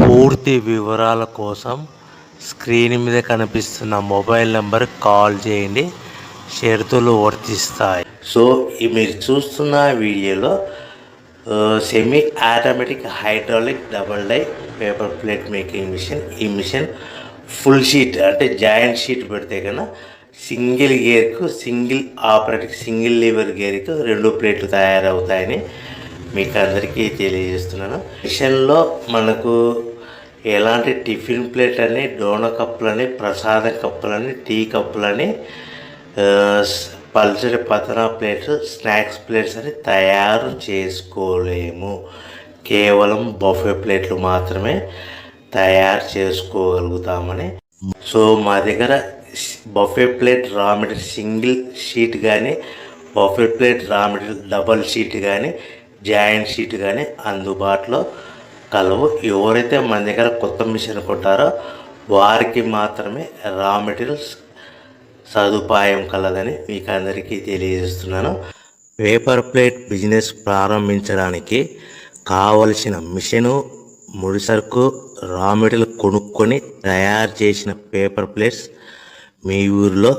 పూర్తి వివరాల కోసం స్క్రీన్ మీద కనిపిస్తున్న మొబైల్ నెంబర్ కాల్ చేయండి. షరతులు వర్తిస్తాయి. సో మీరు చూస్తున్న వీడియోలో semi automatic hydraulic double die paper plate making machine. ఈ మిషన్ ఫుల్ షీట్ అంటే జాయింట్ షీట్ పెడితే కన్నా సింగిల్ గేర్కు సింగిల్ ఆపరేటింగ్ సింగిల్ లీవర్ గేర్కు 2 ప్లేట్లు తయారవుతాయని మీకు అందరికీ తెలియజేస్తున్నాను. మిషన్లో మనకు ఎలాంటి టిఫిన్ ప్లేట్ అని, డోనా కప్పులని, ప్రసాదం కప్పులని, టీ కప్పులని, పల్చడి పతనా ప్లేట్స్, స్నాక్స్ ప్లేట్స్ అని తయారు చేసుకోలేము. కేవలం బఫే ప్లేట్లు మాత్రమే తయారు చేసుకోగలుగుతామని. సో మా దగ్గర buffet plate raw material single sheet కానీ, buffet plate raw material double sheet కానీ, జాయింట్ షీట్ కానీ అందుబాటులో కలవు. ఎవరైతే మన దగ్గర కొత్త మిషన్ కొంటారో వారికి మాత్రమే రా మెటీరియల్స్ సదుపాయం కలదని మీకు అందరికీ తెలియజేస్తున్నాను. పేపర్ ప్లేట్ బిజినెస్ ప్రారంభించడానికి కావలసిన మిషను, ముడిసరుకు, రా మెటీరియల్ కొనుక్కొని తయారు చేసిన పేపర్ ప్లేట్స్ మీ ఊరిలో